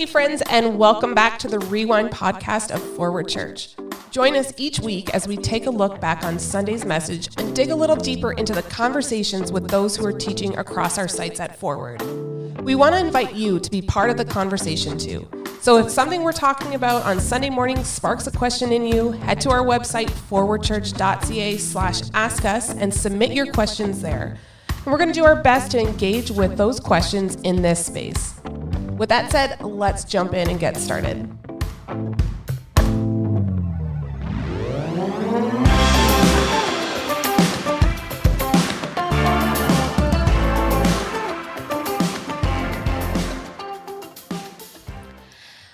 Hey friends, and welcome back to the Rewind podcast of Forward Church. Join us each week as we take a look back on Sunday's message and dig a little deeper into the conversations with those who are teaching across our sites at Forward. We want to invite you to be part of the conversation too. So if something we're talking about on Sunday morning sparks a question in you, head to our website, forwardchurch.ca/ask us, and submit your questions there. And we're going to do our best to engage with those questions in this space. With that said, let's jump in and get started.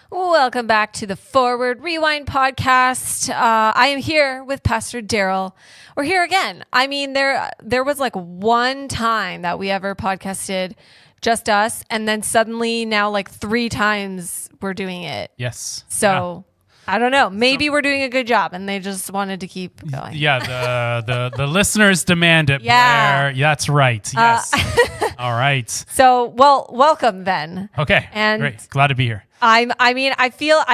Welcome back to the Forward Rewind podcast. I am here with Pastor Daryl. We're here again. I mean, there was like one time that we ever podcasted just us, and then suddenly now like 3 times we're doing it. Yes. So I don't know. Maybe we're doing a good job, and they just wanted to keep going. Yeah, the listeners demand it. Yeah. Blair. That's right. Yes. All right. So, well, welcome then. Okay. And great. Glad to be here. I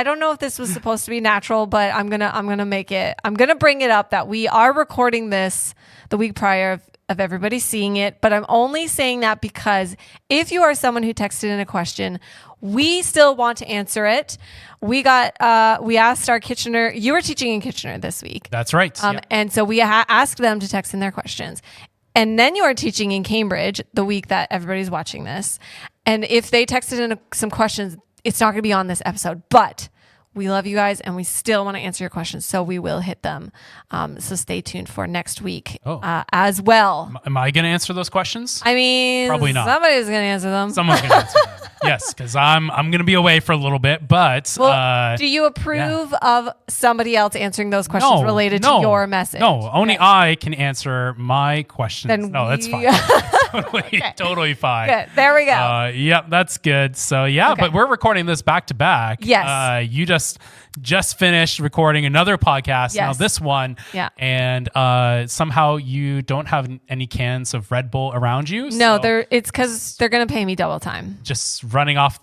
don't know if this was supposed to be natural, but I'm gonna bring it up that we are recording this the week prior of everybody seeing it, but I'm only saying that because if you are someone who texted in a question, we still want to answer it. We asked our Kitchener, you were teaching in Kitchener this week. That's right. Yeah. And so we asked them to text in their questions. And then you are teaching in Cambridge the week that everybody's watching this. And if they texted in some questions, it's not going to be on this episode, but we love you guys and we still want to answer your questions. So we will hit them. So stay tuned for next week as well. Am I going to answer those questions? I mean, probably not. Somebody's going to answer them. Someone's going to answer them. Yes, because I'm going to be away for a little bit, but... Well, do you approve of somebody else answering those questions related to your message? No, only I can answer my questions. That's fine. Totally fine. Good. There we go. Yep, that's good. So but we're recording this back to back. Yes. You just finished recording another podcast. Yes. Now this one. Yeah. And somehow you don't have any cans of Red Bull around you. No, it's because they're going to pay me double time. Just running off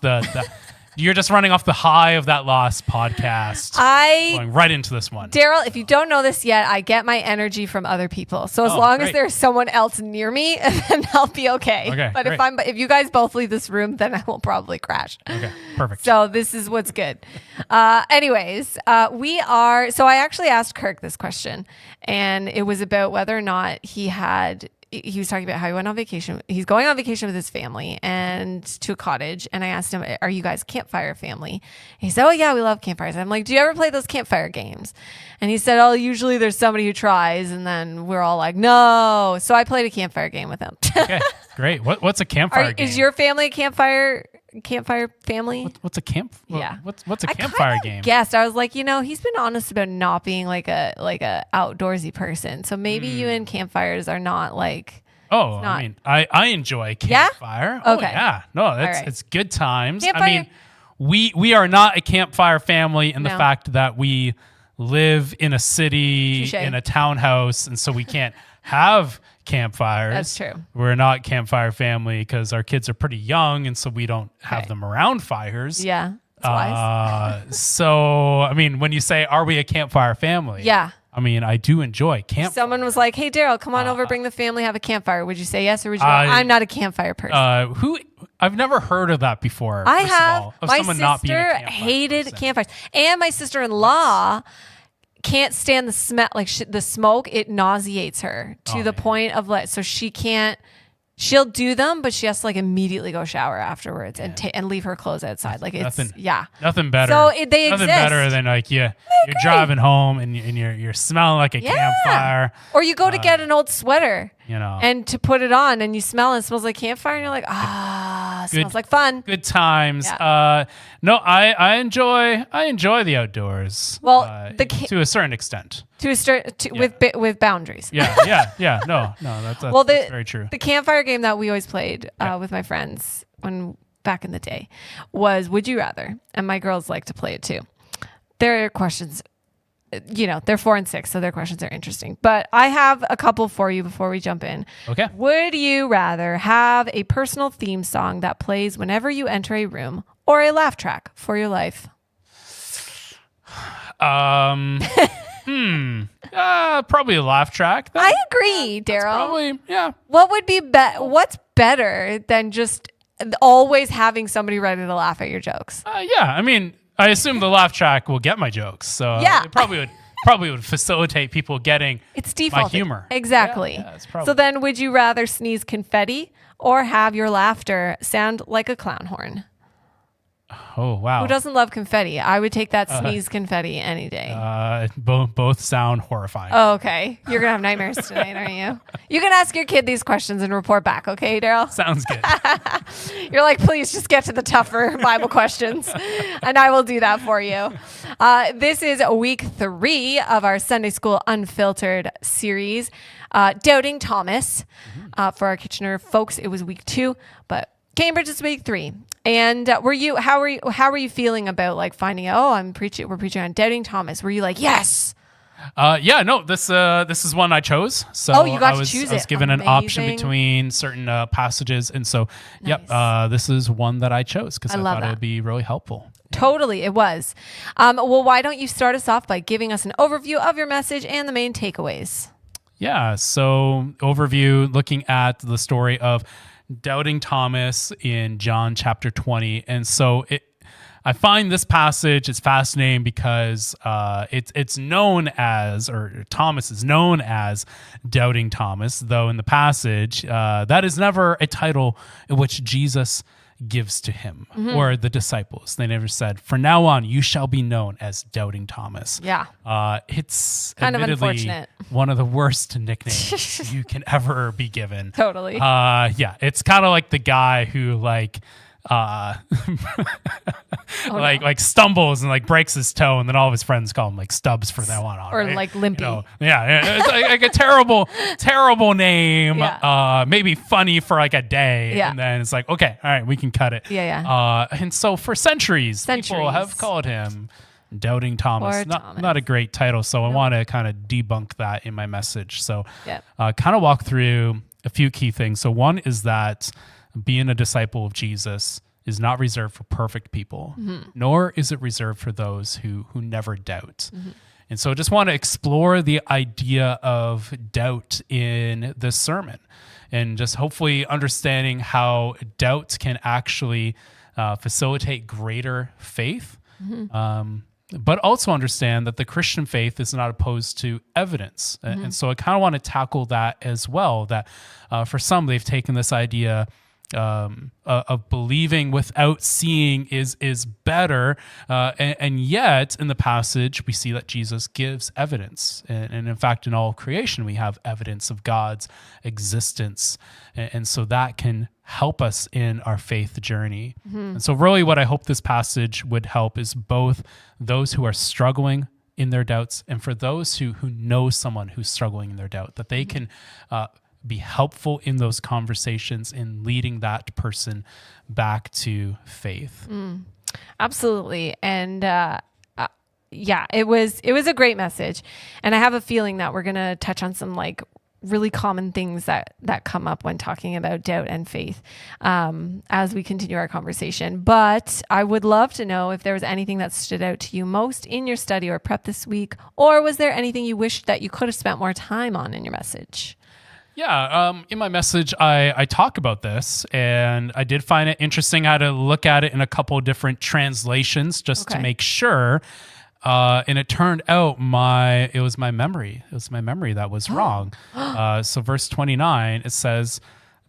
you're just running off the high of that last podcast. Going right into this one. Daryl, if you don't know this yet, I get my energy from other people. So as long as there's someone else near me, then I'll be okay. But great. if you guys both leave this room, then I will probably crash. Okay, perfect. So this is what's good. Anyways, so I actually asked Kirk this question, and it was about whether or not he was talking about how he went on vacation. He's going on vacation with his family and to a cottage. And I asked him, are you guys a campfire family? And he said, oh yeah, we love campfires. I'm like, do you ever play those campfire games? And he said, oh, usually there's somebody who tries. And then we're all like, no. So I played a campfire game with him. Okay, great. What's a campfire game? Is your family a campfire family? What's a camp? Yeah. What's a campfire game? Guessed. I was like, he's been honest about not being like a outdoorsy person. So maybe you and campfires are not like. Oh, I mean, I enjoy campfire. Yeah? Oh okay. yeah. No, right. It's good times. Campfire. I mean, we are not a campfire family in the fact that we live in a city, in a townhouse, and so we can't have campfires. That's true. We're not campfire family because our kids are pretty young, and so we don't have them around fires. Yeah, that's wise. So, I mean, when you say, are we a campfire family? Yeah. I mean, I do enjoy campfire. Someone was like, hey, Daryl, come on over, bring the family, have a campfire. Would you say yes or would you go, I'm not a campfire person? I've never heard of that before. I have. My sister hated campfires. And my sister-in-law can't stand the smell, like the smoke. It nauseates her to the point of so she can't. She'll do them, but she has to immediately go shower afterwards and leave her clothes outside. Like it's nothing better. So they nothing exist. better than you're driving home and you're smelling like a campfire. Or you go to get an old sweater, and to put it on and you smell it, it smells like campfire and you're like, smells like fun. Good times. Yeah. No, I enjoy the outdoors. Well, to a certain extent. With boundaries. Yeah. No, that's very true. The campfire game that we always played with my friends back in the day was Would You Rather, and my girls like to play it too. Their questions, they're 4 and 6, so their questions are interesting. But I have a couple for you before we jump in. Okay. Would you rather have a personal theme song that plays whenever you enter a room, or a laugh track for your life? Probably a laugh track. I agree, Daryl. Probably, yeah. What would be what's better than just always having somebody ready to laugh at your jokes? Yeah, I mean, I assume the laugh track will get my jokes, so Yeah. it probably would facilitate people getting It's default humor. Exactly. Yeah, it's probably- So then, would you rather sneeze confetti or have your laughter sound like a clown horn? Oh, wow. Who doesn't love confetti? I would take that sneeze confetti any day. Both sound horrifying. Oh, okay. You're going to have nightmares tonight, aren't you? You can ask your kid these questions and report back, okay, Daryl? Sounds good. You're like, please just get to the tougher Bible questions, and I will do that for you. This is week 3 of our Sunday School Unfiltered series, Doubting Thomas. For our Kitchener folks, it was week 2, but Cambridge is week 3. And how were you feeling about like finding out? We're preaching on Doubting Thomas. Were you like, yes? This is one I chose. So You got to choose it. I was given an option between certain passages, and so this is one that I chose because I thought it would be really helpful. Totally, it was. Well, why don't you start us off by giving us an overview of your message and the main takeaways? Yeah. So overview, looking at the story of Doubting Thomas in John chapter 20. And so I find this passage is fascinating because it's known as, or Thomas is known as Doubting Thomas, though in the passage, that is never a title in which Jesus gives to him or the disciples. They never said, from now on, you shall be known as Doubting Thomas. Yeah. It's kind of admittedly unfortunate. One of the worst nicknames you can ever be given. Totally. It's kind of like the guy who like stumbles and like breaks his toe, and then all of his friends call him like Stubbs from now on. Or right? like Limpy. It's like a terrible name. Yeah. Maybe funny for like a day, Yeah. and then it's like, okay, all right, we can cut it. Yeah. And so for centuries, people have called him Doubting Thomas. Not a great title, so I want to kind of debunk that in my message. So kind of walk through a few key things. So one is that being a disciple of Jesus is not reserved for perfect people, nor is it reserved for those who never doubt. And so I just want to explore the idea of doubt in this sermon and just hopefully understanding how doubt can actually facilitate greater faith. But also understand that the Christian faith is not opposed to evidence. And so I kind of want to tackle that as well, that for some, they've taken this idea of believing without seeing is better. And yet in the passage, we see that Jesus gives evidence. And in fact, in all of creation, we have evidence of God's existence. And so that can help us in our faith journey. And so really what I hope this passage would help is both those who are struggling in their doubts and for those who know someone who's struggling in their doubt, that they can be helpful in those conversations in leading that person back to faith. Absolutely. And it was a great message. And I have a feeling that we're going to touch on some like really common things that come up when talking about doubt and faith as we continue our conversation. But I would love to know if there was anything that stood out to you most in your study or prep this week, or was there anything you wish that you could have spent more time on in your message? Yeah, in my message, I talk about this, and I did find it interesting. I had to look at it in a couple of different translations just to make sure. And it turned out it was my memory. It was my memory that was wrong. So verse 29, it says,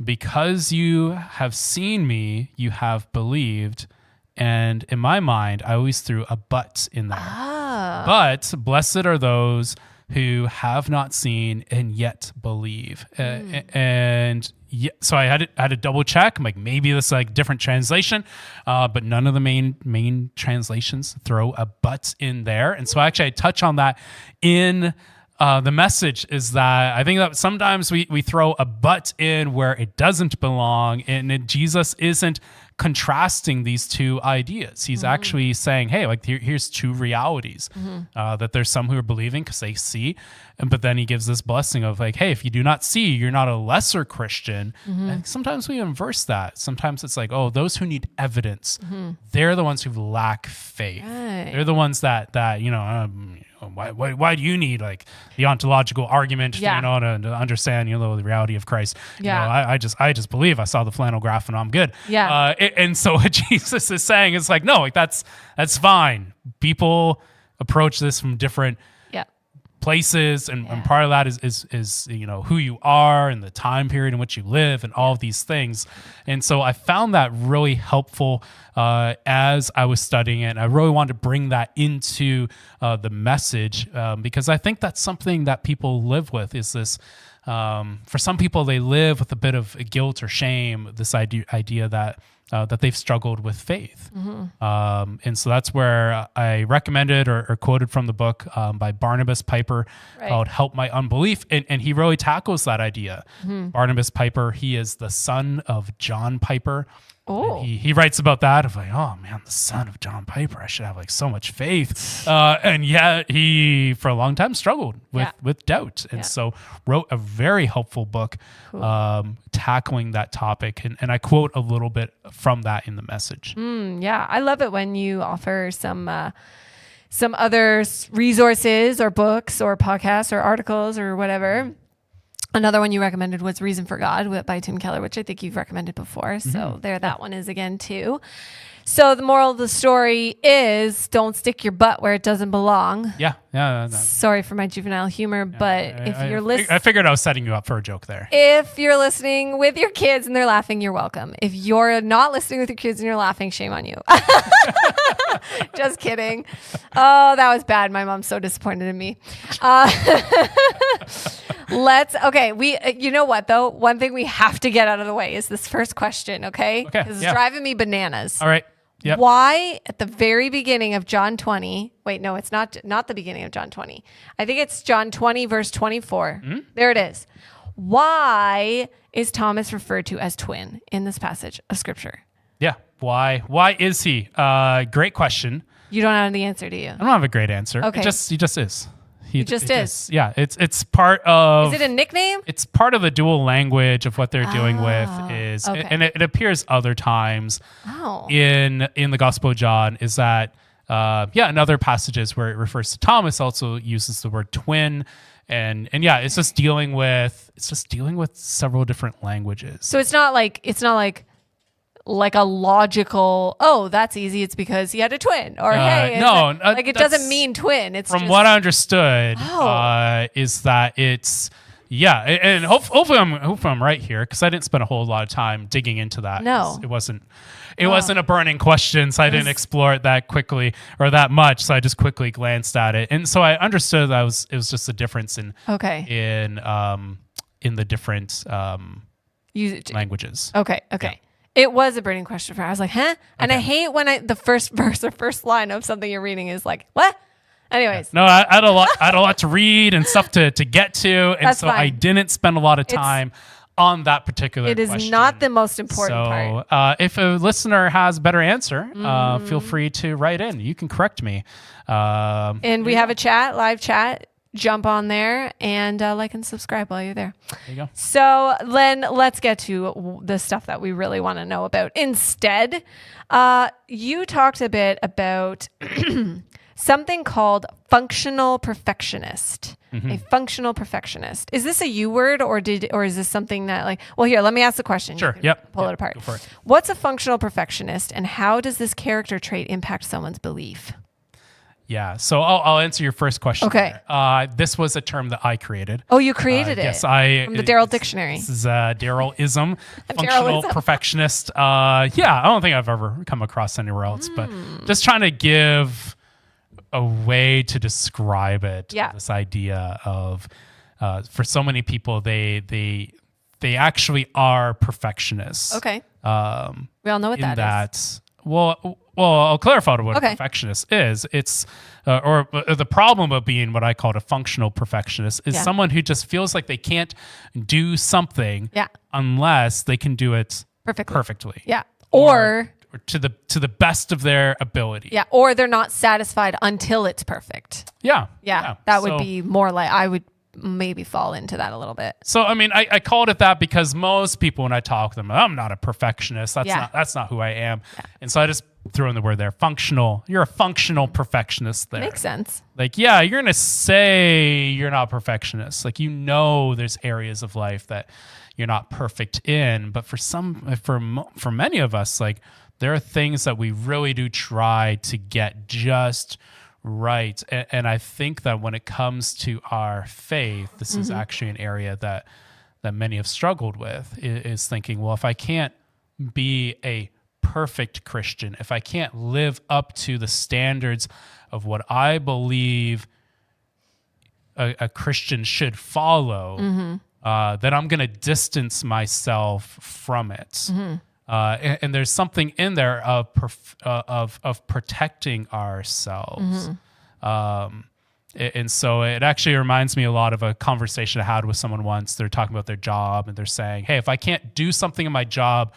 because you have seen me, you have believed. And in my mind, I always threw a but in there. But blessed are those who have not seen and yet believe. So I had to double check. I'm like, maybe this is like different translation, but none of the main translations throw a but in there. And so actually I touch on that in the message, is that I think that sometimes we throw a but in where it doesn't belong, and Jesus isn't contrasting these two ideas. He's actually saying, hey, like here's two realities, that there's some who are believing because they see, but then he gives this blessing of like, hey, if you do not see, you're not a lesser Christian. And sometimes we inverse that. Sometimes it's like, oh, those who need evidence, they're the ones who lack faith. Right. They're the ones that why do you need like the ontological argument, to understand, the reality of Christ? I just believe I saw the flannel graph and I'm good. And so what Jesus is saying is like, no, like that's fine. People approach this from different places, and part of that is who you are and the time period in which you live and all of these things. And so I found that really helpful as I was studying it. And I really wanted to bring that into the message because I think that's something that people live with, is this for some people, they live with a bit of guilt or shame, this idea that they've struggled with faith. And so that's where I recommended or quoted from the book by Barnabas Piper called Help My Unbelief. And he really tackles that idea. Barnabas Piper, he is the son of John Piper. Oh, he writes about that of like, oh man, the son of John Piper, I should have like so much faith. And yet he, for a long time, struggled with doubt. And so wrote a very helpful book tackling that topic. And I quote a little bit from that in the message. I love it when you offer some other resources or books or podcasts or articles or whatever. Another one you recommended was Reason for God by Tim Keller, which I think you've recommended before. So there that one is again too. So the moral of the story is don't stick your butt where it doesn't belong. Sorry for my juvenile humor, but if you're listening... I figured I was setting you up for a joke there. If you're listening with your kids and they're laughing, you're welcome. If you're not listening with your kids and you're laughing, shame on you. Just kidding. Oh, that was bad. My mom's so disappointed in me. You know what though? One thing we have to get out of the way is this first question, okay? Because it's driving me bananas. All right. Yep. Why at the very beginning of John 20, wait, no, it's not the beginning of John 20. I think it's John 20 verse 24. There it is. Why is Thomas referred to as twin in this passage of scripture? Yeah. Why is he? Great question. You don't have the answer, do you? I don't have a great answer. Okay. He just is. He just is. It's part of... Is it a nickname? It's part of the dual language of what they're doing with is... Okay. And it appears other times in the Gospel of John is that, in other passages where it refers to Thomas also uses the word twin. And it's just dealing with several different languages. So it's not like a logical, that's easy, it's because he had a twin, or it doesn't mean twin. It's from what I understood is that it's and hopefully I'm right here, because I didn't spend a whole lot of time digging into that. No, it wasn't a burning question, so I didn't explore it that quickly or that much. So I just quickly glanced at it, and so I understood that it was just a difference in the different languages. Okay. Yeah. It was a burning question for her. I was like, huh? And I hate when the first verse or first line of something you're reading is like, what? Anyways. No, I had a lot to read and stuff to get to. And That's so fine. I didn't spend a lot of time on that particular question. It is not the most important part. If a listener has a better answer, feel free to write in. You can correct me. And we have a live chat. Jump on there and like and subscribe while you're there. There you go. So Len, let's get to the stuff that we really want to know about. Instead, you talked a bit about something called functional perfectionist. A functional perfectionist. Is this a U word or is this something that here, let me ask the question. Sure. Yep. Pull it apart. Go for it. What's a functional perfectionist and how does this character trait impact someone's belief? Yeah, so I'll answer your first question. Okay. This was a term that I created. Oh, you created it? Yes, from the Darrell Dictionary. This is Darrell-ism, functional perfectionist. I don't think I've ever come across anywhere else, but just trying to give a way to describe it. Yeah. This idea of, for so many people, they actually are perfectionists. Okay. We all know what that is. Well, I'll clarify what a perfectionist is. It's, or the problem of being what I call a functional perfectionist is someone who just feels like they can't do something unless they can do it perfectly. Yeah. or to the best of their ability. Yeah, or they're not satisfied until it's perfect. Yeah. That would be more like, I would maybe fall into that a little bit. So, I mean, I called it that because most people, when I talk to them, I'm not a perfectionist. That's not who I am. Yeah. And so I just threw in the word there, functional. You're a functional perfectionist there. Makes sense. Like, yeah, you're going to say you're not a perfectionist. Like, there's areas of life that you're not perfect in. But for many of us, like, there are things that we really do try to get just right. And I think that when it comes to our faith, this is actually an area that many have struggled with, is thinking, well, if I can't be a perfect Christian, if I can't live up to the standards of what I believe a Christian should follow, then I'm going to distance myself from it. And there's something in there of protecting ourselves. And so it actually reminds me a lot of a conversation I had with someone once. They're talking about their job and they're saying, hey, if I can't do something in my job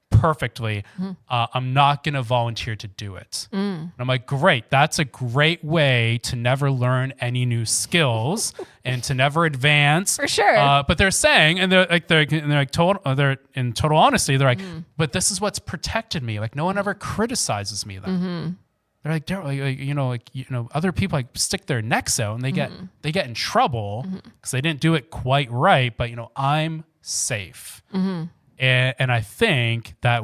perfectly, I'm not going to volunteer to do it. And I'm like, great. That's a great way to never learn any new skills and to never advance. For sure. But they're saying, and they're in total honesty, they're like, but this is what's protected me. Like, no one ever criticizes me then. They're like, other people like stick their necks out and they get in trouble because they didn't do it quite right. But I'm safe. And I think that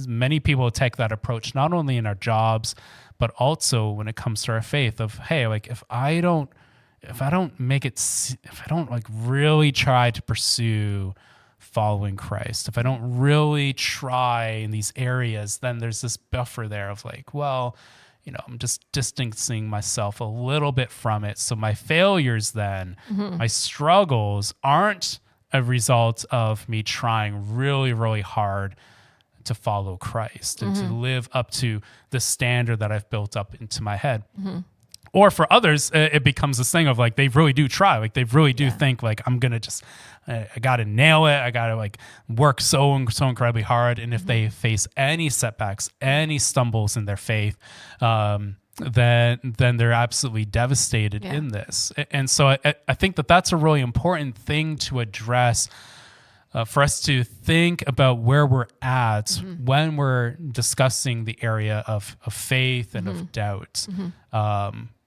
many people take that approach not only in our jobs, but also when it comes to our faith of, hey, like if I don't like really try to pursue following Christ, if I don't really try in these areas, then there's this buffer there of like, well, I'm just distancing myself a little bit from it. So my failures then, my struggles aren't a result of me trying really, really hard to follow Christ and to live up to the standard that I've built up into my head. Or for others, it becomes this thing of like, they really do try. Like they really do think like, I'm going to just, I got to nail it. I got to like work so incredibly hard. And if they face any setbacks, any stumbles in their faith, then they're absolutely devastated in this. And so I think that's a really important thing to address, for us to think about where we're at when we're discussing the area of faith and of doubt.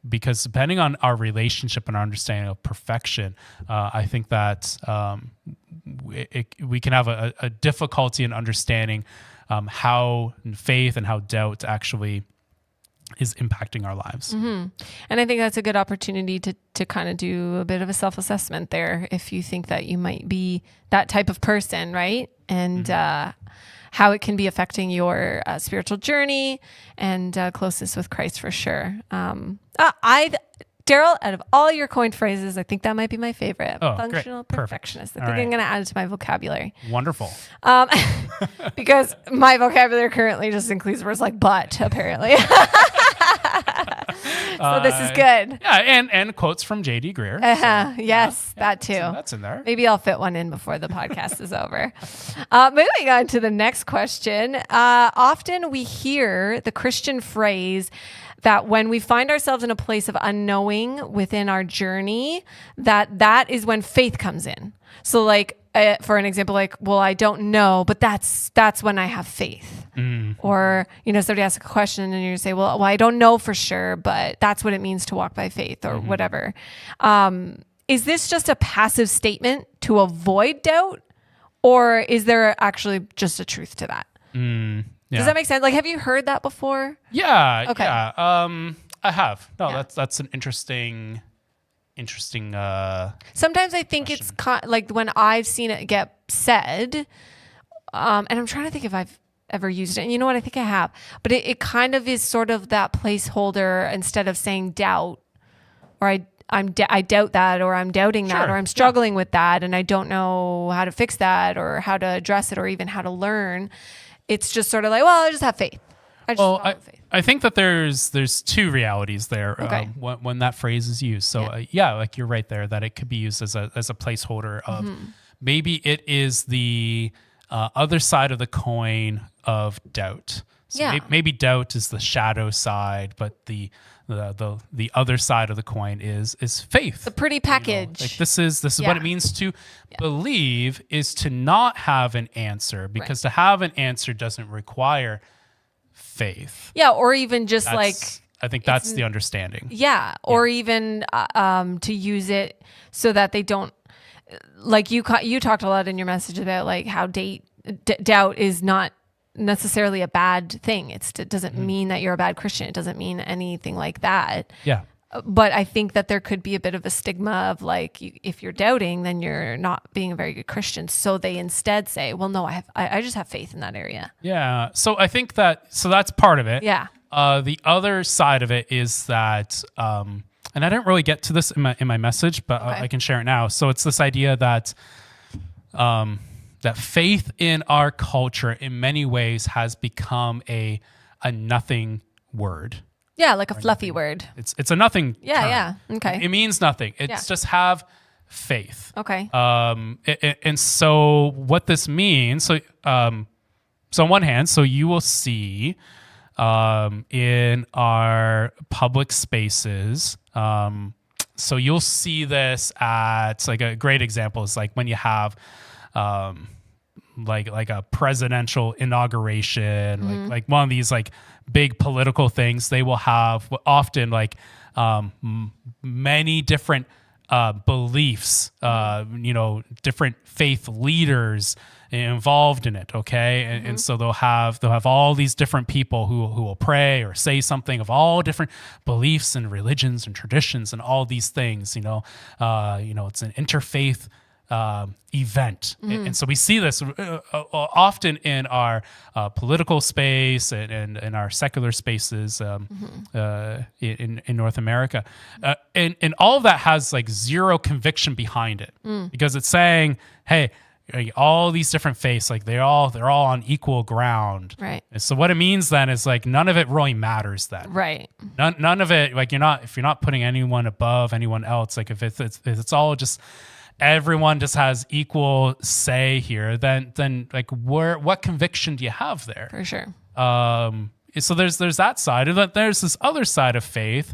Because depending on our relationship and our understanding of perfection, I think that we can have a difficulty in understanding how faith and how doubt actually is impacting our lives. And I think that's a good opportunity to kind of do a bit of a self-assessment there if you think that you might be that type of person, right? And how it can be affecting your spiritual journey and closeness with Christ for sure. Daryl, out of all your coined phrases, I think that might be my favorite. Functional perfectionist. I think I'm going to add it to my vocabulary. Wonderful. Because my vocabulary currently just includes words like but, apparently. So this is good. Yeah, and quotes from J.D. Greear. That too. That's in there. Maybe I'll fit one in before the podcast is over. Moving on to the next question. Often we hear the Christian phrase that when we find ourselves in a place of unknowing within our journey, that is when faith comes in. So like, for an example, like, well, I don't know, but that's when I have faith. Or, somebody asks a question and you say, well, I don't know for sure, but that's what it means to walk by faith or whatever. Is this just a passive statement to avoid doubt? Or is there actually just a truth to that? Yeah. Does that make sense? Like, have you heard that before? Yeah. Okay. Yeah. I have. No, that's an interesting. Sometimes I think question. It's like when I've seen it get said, and I'm trying to think if I've ever used it. And you know what? I think I have. But it kind of is sort of that placeholder instead of saying doubt, or I doubt that, or I'm doubting that, or I'm struggling with that, and I don't know how to fix that, or how to address it, or even how to learn. It's just sort of like, well, I just have faith. I think that there's two realities there when that phrase is used. So like you're right there that it could be used as a placeholder of maybe it is the other side of the coin of doubt. So maybe doubt is the shadow side, but the other side of the coin is faith. The pretty package. Like this is what it means to believe, is to not have an answer, because to have an answer doesn't require faith. Yeah, or even just I think that's the understanding. Yeah, or even to use it so that they don't, like you talked a lot in your message about like how doubt is not necessarily a bad thing. It doesn't mean that you're a bad Christian. It doesn't mean anything like that. Yeah. But I think that there could be a bit of a stigma of like, if you're doubting, then you're not being a very good Christian. So they instead say, well, no, I just have faith in that area. Yeah. So I think that's part of it. Yeah. The other side of it is that, and I didn't really get to this in my message, but I can share it now. So it's this idea that, that faith in our culture in many ways has become a nothing word. Yeah, like a fluffy word. It's a nothing term. Yeah. Okay. It means nothing. It's just have faith. Okay. And so what this means, so on one hand, so you will see in our public spaces, so you'll see this at, like, a great example is like when you have like a presidential inauguration, like one of these like big political things, they will have often like many different beliefs, different faith leaders involved in it. Okay. And so they'll have all these different people who will pray or say something of all different beliefs and religions and traditions and all these things, it's an interfaith event. And so we see this often in our political space and in our secular spaces in North America. And all of that has like zero conviction behind it, because it's saying, hey, all these different faiths, like they're all on equal ground. Right. And so what it means then is like none of it really matters then. Right. None of it, like if you're not putting anyone above anyone else, like if it's all just everyone just has equal say here, then like what conviction do you have there? For sure. So there's that side, and then there's this other side of faith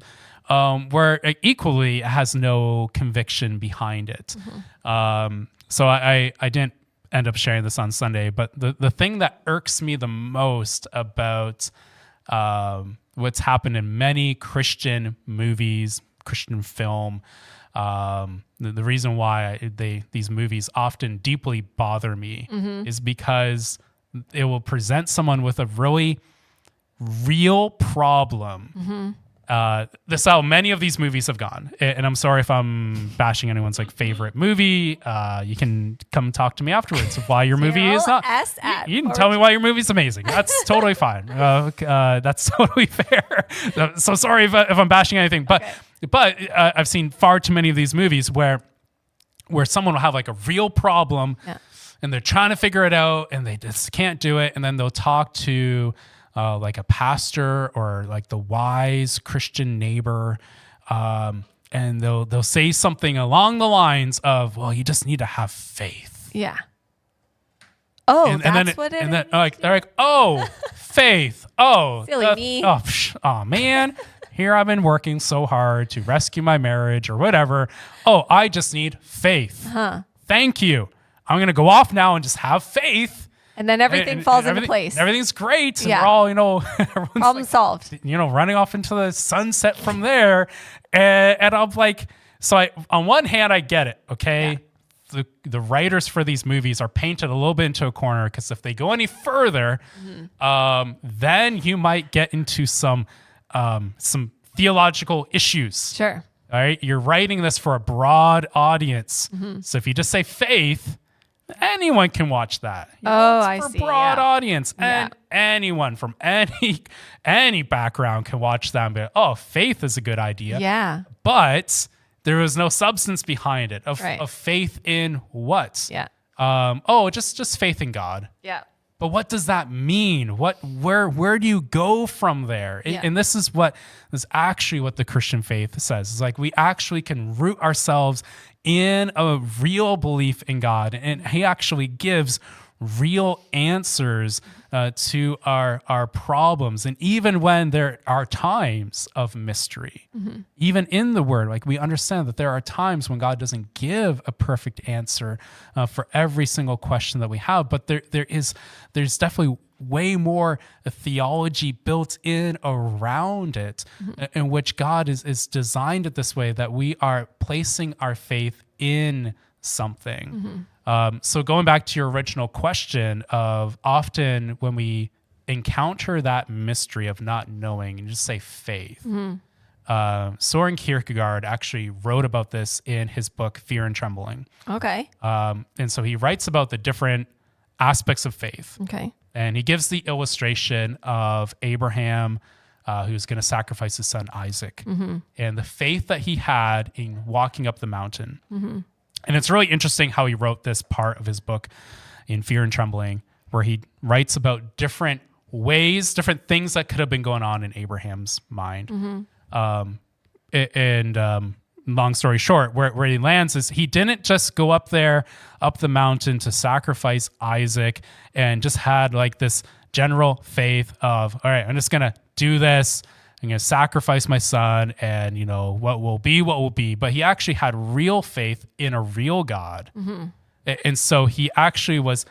where it equally has no conviction behind it. So I didn't end up sharing this on Sunday, but the thing that irks me the most about what's happened in many Christian movies, Christian film, the reason why these movies often deeply bother me is because it will present someone with a really real problem. This is how many of these movies have gone. And I'm sorry if I'm bashing anyone's like favorite movie. You can come talk to me afterwards of why your movie is not. You can tell me why your movie's amazing. That's totally fine. That's totally fair. So sorry if I'm bashing anything, but I've seen far too many of these movies where someone will have like a real problem and they're trying to figure it out and they just can't do it. And then they'll talk to like a pastor or like the wise Christian neighbor, and they'll say something along the lines of, well, you just need to have faith. Yeah. Oh, and that's what it is? And then they're like, oh, faith. Oh, silly me. Oh, man. Here I've been working so hard to rescue my marriage or whatever. Oh, I just need faith. Thank you. I'm going to go off now and just have faith. And then everything falls into place. Everything's great. And we're all, problem solved. Running off into the sunset from there. And I'm like, on one hand, I get it. Okay. Yeah. The writers for these movies are painted a little bit into a corner, because if they go any further, then you might get into some theological issues. Sure. All right. You're writing this for a broad audience. So if you just say faith, anyone can watch that. I see. For a broad audience, and anyone from any background can watch that and be, oh, faith is a good idea. Yeah. But there was no substance behind it of faith in what? Yeah. Just faith in God. Yeah. But what does that mean? Where do you go from there? And this is actually what the Christian faith says. It's like we actually can root ourselves in a real belief in God, and He actually gives real answers to our problems. And even when there are times of mystery, even in the Word, like we understand that there are times when God doesn't give a perfect answer for every single question that we have, but there's definitely way more theology built in around it, in which God is designed it this way, that we are placing our faith in something. So going back to your original question of often when we encounter that mystery of not knowing, and just say faith, Soren Kierkegaard actually wrote about this in his book, Fear and Trembling. Okay. And so he writes about the different aspects of faith. Okay. And he gives the illustration of Abraham, who's going to sacrifice his son Isaac, and the faith that he had in walking up the mountain. And it's really interesting how he wrote this part of his book in Fear and Trembling, where he writes about different ways, different things that could have been going on in Abraham's mind. Long story short, where he lands is he didn't just go up the mountain to sacrifice Isaac and just had like this general faith of, all right, I'm just going to do this. I'm going to sacrifice my son, and what will be. But he actually had real faith in a real God. And so he actually was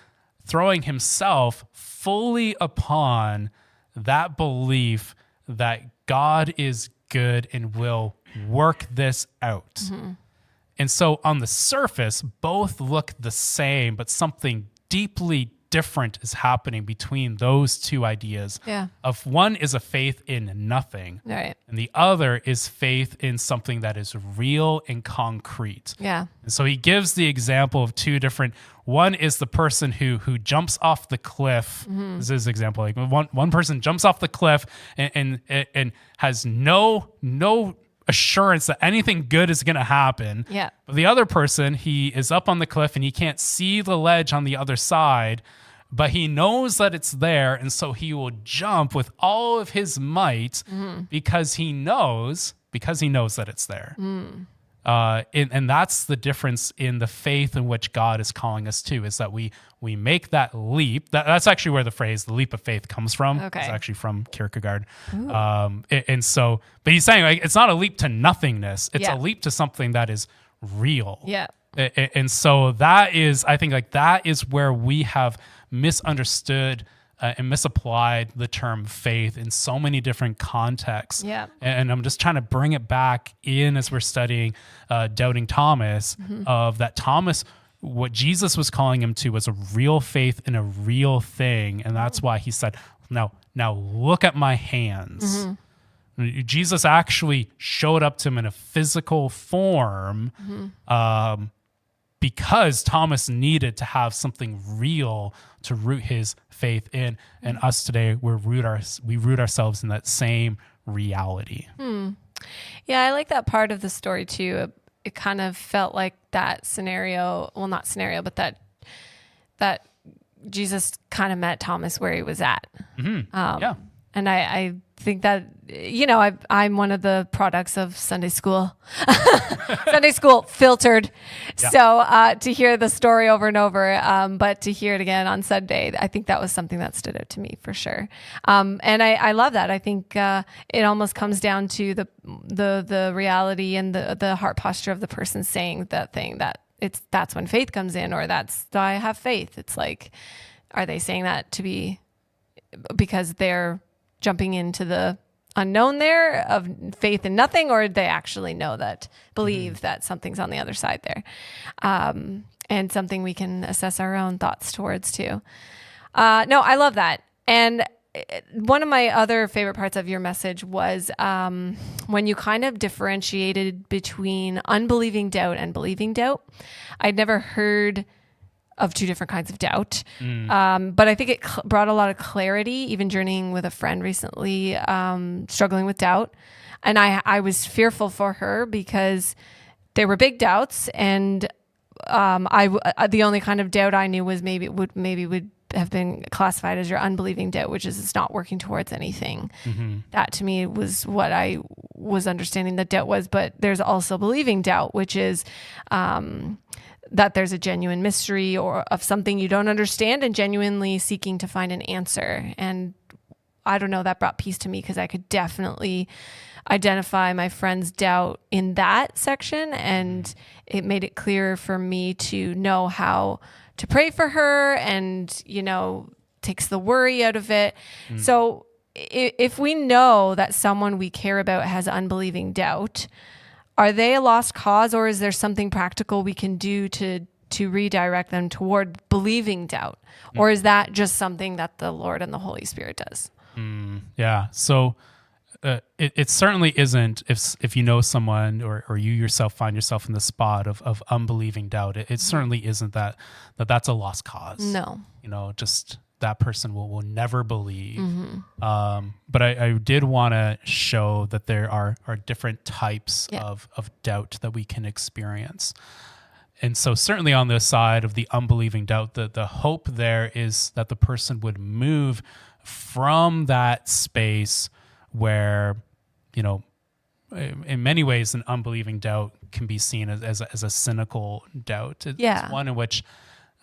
throwing himself fully upon that belief that God is good and will work this out. And so on the surface, both look the same, but something deeply different is happening between those two ideas. Of one is a faith in nothing, right, and the other is faith in something that is real and concrete. And so he gives the example of two different. One is the person who jumps off the cliff. This is his example. Like one person jumps off the cliff and has no assurance that anything good is going to happen. But the other person, he is up on the cliff and he can't see the ledge on the other side, but he knows that it's there, and so he will jump with all of his might because he knows that it's there. And that's the difference in the faith in which God is calling us to, is that we make that leap. That's actually where the phrase "the leap of faith" comes from. It's actually from Kierkegaard. And so, but he's saying like it's not a leap to nothingness; it's a leap to something that is real. And so that is, I think, like that is where we have misunderstood and misapplied the term faith in so many different contexts. And I'm just trying to bring it back in as we're studying Doubting Thomas, of that Thomas, what Jesus was calling him to was a real faith in a real thing. And that's why he said, now look at my hands. Jesus actually showed up to him in a physical form, because Thomas needed to have something real to root his faith in. And us today, we root ourselves in that same reality. Yeah, I like that part of the story too. It kind of felt like that scenario, well, not scenario, but that Jesus kind of met Thomas where he was at. And I think that, I'm one of the products of Sunday school. Sunday school filtered. So to hear the story over and over, but to hear it again on Sunday, I think that was something that stood out to me for sure. And I love that. I think it almost comes down to the reality and the heart posture of the person saying that thing, that's when faith comes in, or I have faith. It's like, are they saying that to be because they're jumping into the unknown there of faith in nothing, or they actually believe that something's on the other side there, and something we can assess our own thoughts towards too. No, I love that. And one of my other favorite parts of your message was when you kind of differentiated between unbelieving doubt and believing doubt. I'd never heard of two different kinds of doubt. But I think it brought a lot of clarity, even journeying with a friend recently, struggling with doubt. And I was fearful for her because there were big doubts, and the only kind of doubt I knew was maybe would have been classified as your unbelieving doubt, which is it's not working towards anything. That to me was what I was understanding that doubt was. But there's also believing doubt, which is that there's a genuine mystery or of something you don't understand, and genuinely seeking to find an answer. And I don't know, that brought peace to me because I could definitely identify my friend's doubt in that section, and it made it clear for me to know how to pray for her, and, you know, takes the worry out of it. So if we know that someone we care about has unbelieving doubt, are they a lost cause, or is there something practical we can do to redirect them toward believing doubt? Or is that just something that the Lord and the Holy Spirit does? Yeah. So it certainly isn't if you know someone or you yourself find yourself in the spot of unbelieving doubt. It certainly isn't that's a lost cause. No. You know, just that person will never believe. But I did want to show that there are different types of doubt that we can experience. And so certainly on the side of the unbelieving doubt, the hope there is that the person would move from that space where, you know, in many ways, an unbelieving doubt can be seen as a cynical doubt. It's one in which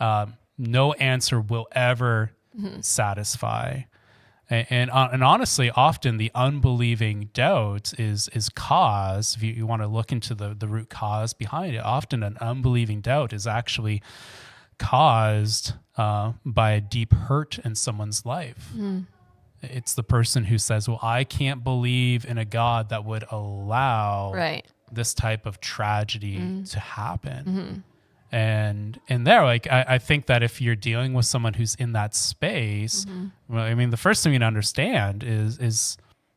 no answer will ever satisfy. And honestly, often the unbelieving doubt is caused, if you want to look into the root cause behind it, often an unbelieving doubt is actually caused by a deep hurt in someone's life. It's the person who says, well, I can't believe in a God that would allow this type of tragedy to happen. And there, like, I think that if you're dealing with someone who's in that space, well, I mean, the first thing we need to understand is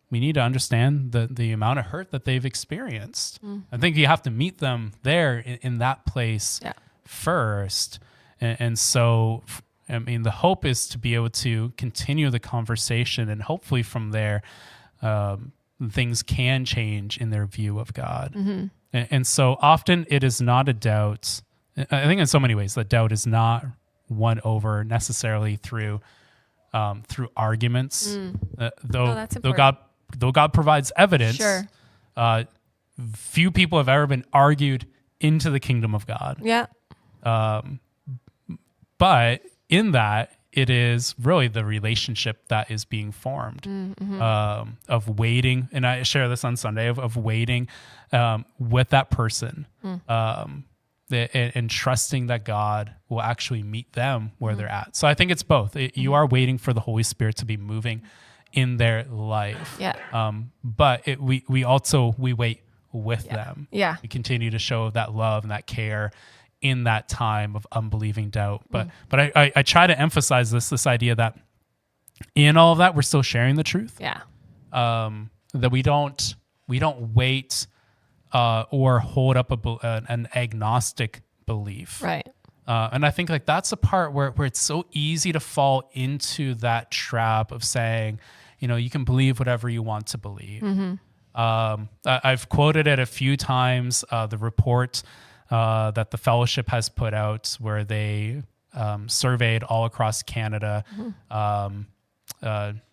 we need to understand the amount of hurt that they've experienced. I think you have to meet them there in that place first. And so, I mean, the hope is to be able to continue the conversation, and hopefully from there, things can change in their view of God. And so often it is not a doubt. I think in so many ways that doubt is not won over necessarily through arguments. Though God provides evidence, few people have ever been argued into the kingdom of God. But in that, it is really the relationship that is being formed of waiting. And I share this on Sunday of waiting with that person. And trusting that God will actually meet them where they're at. So I think it's both. You are waiting for the Holy Spirit to be moving in their life. But we wait with them. We continue to show that love and that care in that time of unbelieving doubt. But I try to emphasize this idea that in all of that, we're still sharing the truth. That we don't wait or hold up an agnostic belief. And I think like that's a part where it's so easy to fall into that trap of saying, you know, you can believe whatever you want to believe. I've quoted it a few times, the report that the fellowship has put out where they surveyed all across Canada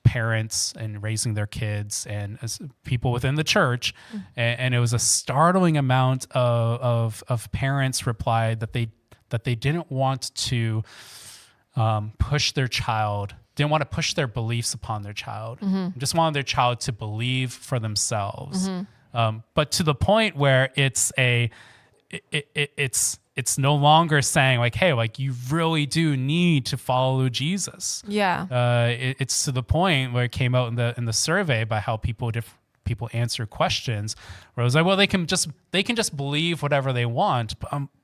parents and raising their kids and people within the church. And it was a startling amount of parents replied that they didn't want to push their child, didn't want to push their beliefs upon their child, just wanted their child to believe for themselves. But to the point where it's no longer saying like, hey, like you really do need to follow Jesus. It's to the point where it came out in the survey by how people answer questions, where it was like, well, they can just believe whatever they want.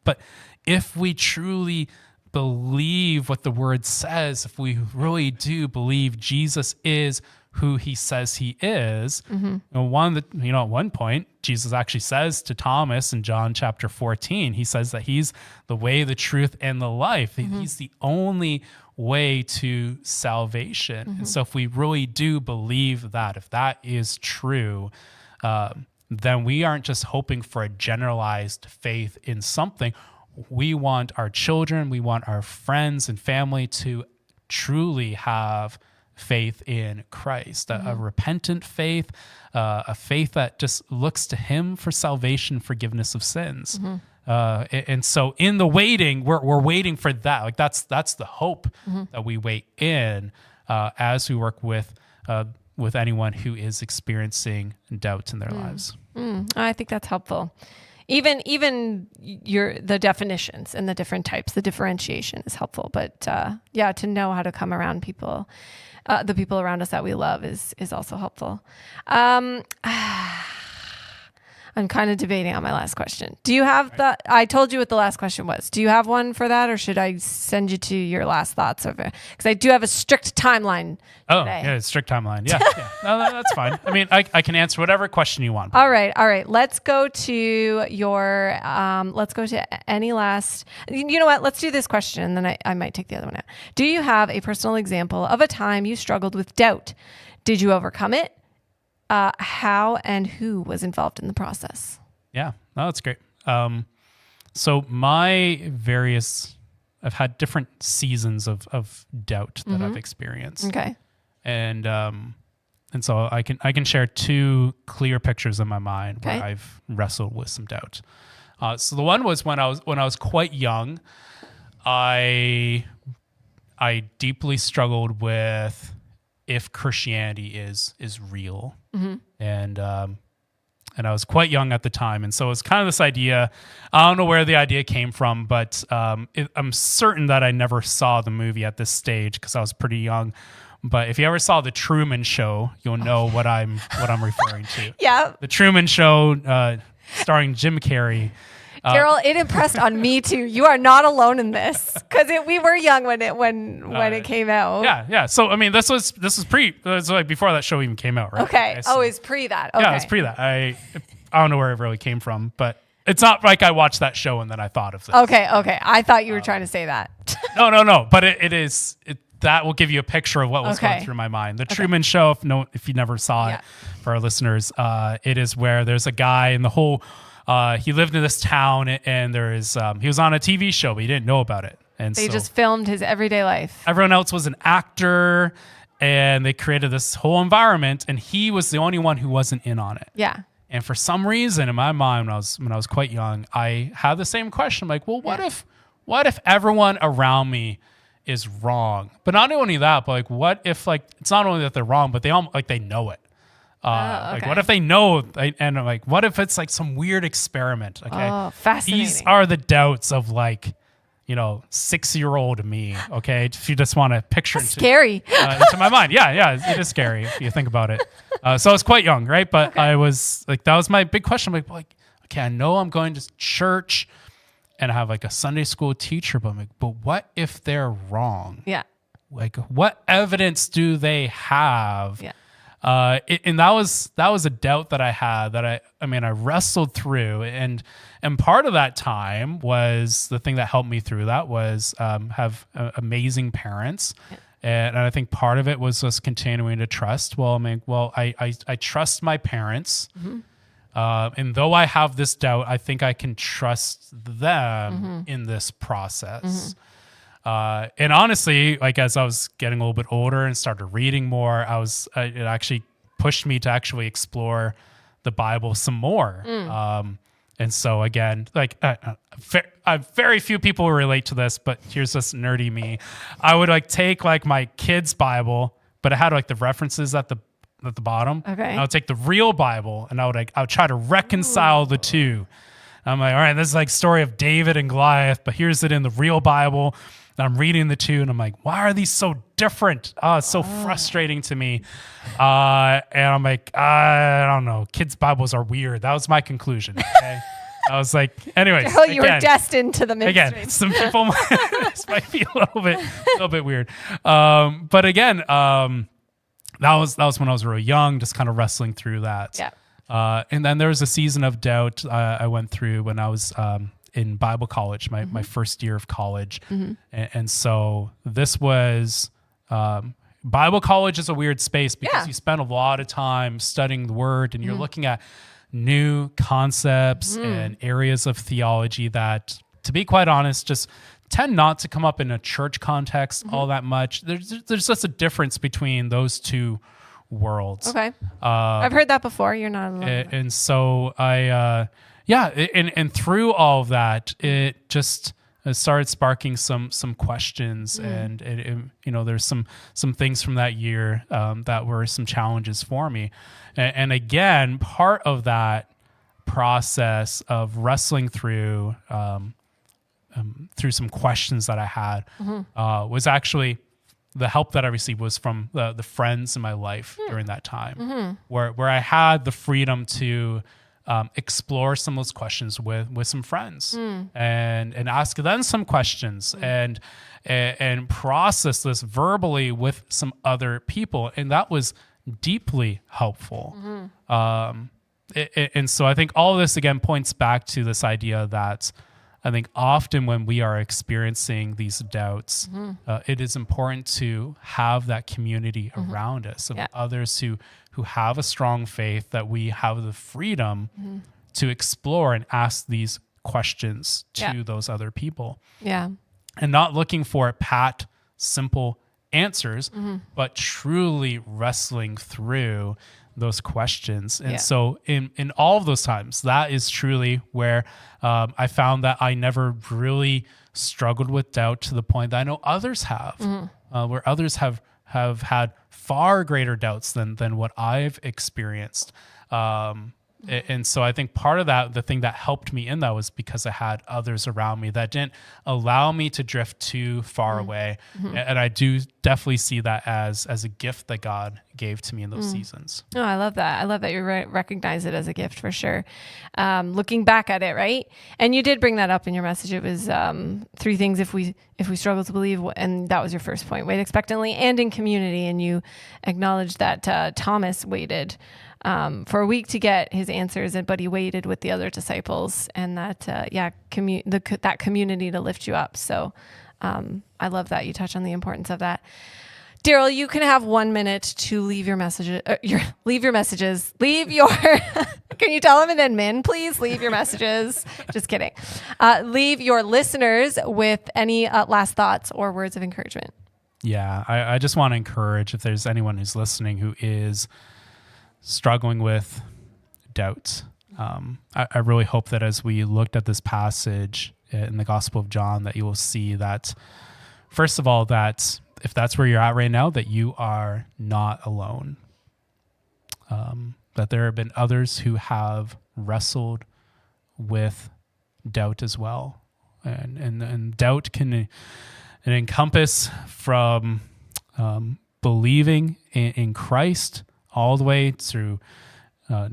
But if we truly believe what the word says, if we really do believe Jesus is who he says he is. And at one point, Jesus actually says to Thomas in John chapter 14, he says that he's the way, the truth, and the life. He's the only way to salvation. And so if we really do believe that, if that is true, then we aren't just hoping for a generalized faith in something. We want our children, we want our friends and family to truly have faith in Christ, a repentant faith, a faith that just looks to him for salvation, forgiveness of sins. And so in the waiting, we're waiting for that. Like that's the hope that we wait in as we work with anyone who is experiencing doubt in their lives. I think that's helpful. Even the definitions and the different types, the differentiation is helpful. But to know how to come around people, the people around us that we love is also helpful. I'm kind of debating on my last question. Do you have I told you what the last question was. Do you have one for that, or should I send you to your last thoughts of it? Because I do have a strict timeline today. Yeah, strict timeline. Yeah. No, that's fine. I mean, I can answer whatever question you want. All right. Let's go to your, let's go to any last, you know what? Let's do this question, and then I might take the other one out. Do you have a personal example of a time you struggled with doubt? Did you overcome it? How and who was involved in the process? Yeah, no, that's great. So I've had different seasons of doubt that I've experienced. Okay. And so I can share two clear pictures in my mind where I've wrestled with some doubt. So the one was when I was quite young, I deeply struggled with if Christianity is real. And I was quite young at the time. And so it's kind of this idea, I don't know where the idea came from, but I'm certain that I never saw the movie at this stage because I was pretty young. But if you ever saw The Truman Show, you'll know what I'm referring to. Yeah. The Truman Show, starring Jim Carrey. Carol, it impressed on me too. You are not alone in this because we were young when it came out. Yeah. So I mean, this was like before that show even came out, right? Okay. So, it's pre that. Okay. Yeah, it's pre that. I don't know where it really came from, but it's not like I watched that show and then I thought of this. Okay. I thought you were trying to say that. No. But it that will give you a picture of what was going through my mind. The Truman Show, if you never saw it, for our listeners, it is where there's a guy in the whole. He lived in this town, and he was on a TV show, but he didn't know about it. And they just filmed his everyday life. Everyone else was an actor, and they created this whole environment, and he was the only one who wasn't in on it. Yeah. And for some reason, in my mind, when I was quite young, I had the same question, like, well, what if everyone around me is wrong? But not only that, but like, what if it's not only that they're wrong, but they know it. Like what if they know, and like what if it's like some weird experiment? Okay, fascinating. These are the doubts of 6-year-old me. Okay, if you just want to picture scary into my mind, yeah, it is scary if you think about it. So I was quite young, right? But I was like, that was my big question. I'm like, okay, I know I'm going to church and I have like a Sunday school teacher, but I'm like, but what if they're wrong? Yeah. Like, what evidence do they have? Yeah. And that was a doubt that I had that I wrestled through, and part of that time was the thing that helped me through that was have amazing parents, and I think part of it was just continuing to trust. I trust my parents, and though I have this doubt, I think I can trust them in this process. And honestly, like as I was getting a little bit older and started reading more, it actually pushed me to actually explore the Bible some more. And so again, like very few people will relate to this, but here's this nerdy me. I would take my kid's Bible, but it had the references at the bottom. Okay. And I would take the real Bible and I would try to reconcile the two. I'm like, all right, this is story of David and Goliath, but here's it in the real Bible. And I'm reading the two and I'm like, why are these so different? It's so frustrating to me. And I'm like, I don't know. Kids' Bibles are weird. That was my conclusion. Okay. I was like, anyways. Oh, you were destined to the mainstream. Again, some people this might be a little bit weird. But again, that was when I was really young, just kind of wrestling through that. Yeah. And then there was a season of doubt I went through when I was in Bible college, my first year of college. And so this was, Bible college is a weird space because you spend a lot of time studying the word and you're looking at new concepts and areas of theology that, to be quite honest, just tend not to come up in a church context all that much. There's just a difference between those two worlds. Okay. I've heard that before. You're not alone. And so Yeah, and through all of that, it just started sparking some questions, and there's some things from that year that were some challenges for me, and again, part of that process of wrestling through some questions that I had was actually the help that I received was from the friends in my life during that time, where I had the freedom to explore some of those questions with some friends and ask them some questions and process this verbally with some other people, and that was deeply helpful. And so I think all of this again points back to this idea that I think often when we are experiencing these doubts, it is important to have that community around us of others who have a strong faith, that we have the freedom to explore and ask these questions to those other people. Yeah. And not looking for pat, simple answers, but truly wrestling through those questions. And so in all of those times, that is truly where I found that I never really struggled with doubt to the point that I know others have, where others have had far greater doubts than what I've experienced. And so I think part of that, the thing that helped me in that was because I had others around me that didn't allow me to drift too far away. And I do definitely see that as a gift that God gave to me in those seasons. Oh, I love that. I love that you recognize it as a gift for sure. Looking back at it, right? And you did bring that up in your message. It was 3 things if we struggle to believe, and that was your first point: wait expectantly and in community. And you acknowledged that Thomas waited for a week to get his answers, but he waited with the other disciples, and that that community to lift you up. So I love that you touch on the importance of that. Daryl, you can have 1 minute to leave your messages. Leave your messages. Leave your. Can you tell them in admin, please? Leave your messages. Just kidding. Leave your listeners with any last thoughts or words of encouragement. Yeah, I just want to encourage, if there's anyone who's listening who is struggling with doubt, I really hope that as we looked at this passage in the Gospel of John, that you will see that, first of all, that if that's where you're at right now, that you are not alone. That there have been others who have wrestled with doubt as well. And doubt can encompass from believing in Christ all the way through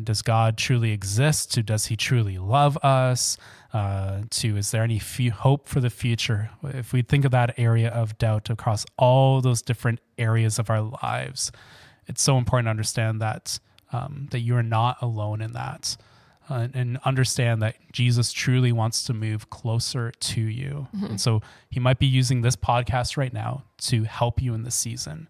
does God truly exist, to does he truly love us, to is there any hope for the future. If we think of that area of doubt across all those different areas of our lives, it's so important to understand that that you are not alone in that, and understand that Jesus truly wants to move closer to you. And so he might be using this podcast right now to help you in this season.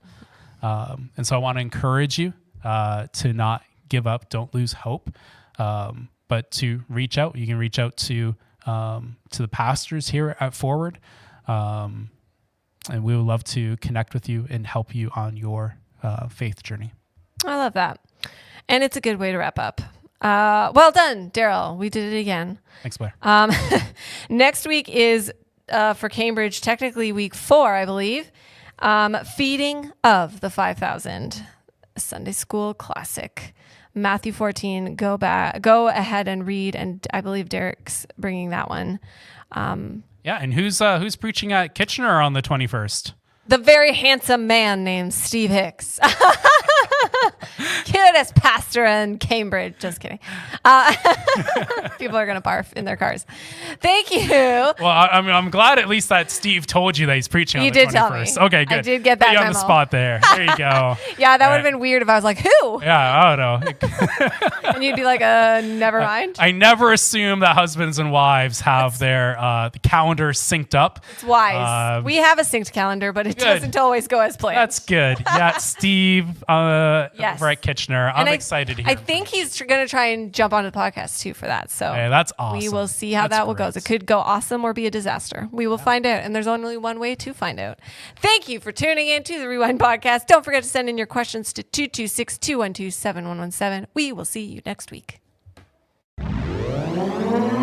And so I want to encourage you to not give up, don't lose hope, but to reach out. You can reach out to the pastors here at Forward, and we would love to connect with you and help you on your faith journey. I love that. And it's a good way to wrap up. Well done, Daryl. We did it again. Thanks, Blair. Next week is for Cambridge, technically week 4, I believe. Feeding of the 5,000, Sunday school classic. Matthew 14. Go ahead and read, and I believe Derek's bringing that one. Yeah, and who's preaching at Kitchener on the 21st? The very handsome man named Steve Hicks. Cutest pastor in Cambridge. Just kidding. People are going to barf in their cars. Thank you. Well, I'm glad at least that Steve told you that he's preaching on the 21st. You did tell me. Okay, good. I did get that Put you memo. on the spot there. There you go. Yeah, that would have been weird if I was like, who? Yeah, I don't know. And you'd be like, never mind. I never assume that husbands and wives have their the calendar synced up. It's wise. We have a synced calendar, but it doesn't always go as planned. That's good. Yeah, Steve yes. over at Kitchener. I'm excited to hear. I think he's going to try and jump onto the podcast too for that. So that's awesome. We will see how that will go. It could go awesome or be a disaster. We will find out. And there's only one way to find out. Thank you for tuning in to the Rewind Podcast. Don't forget to send in your questions to 226-212-7117. We will see you next week. Bye.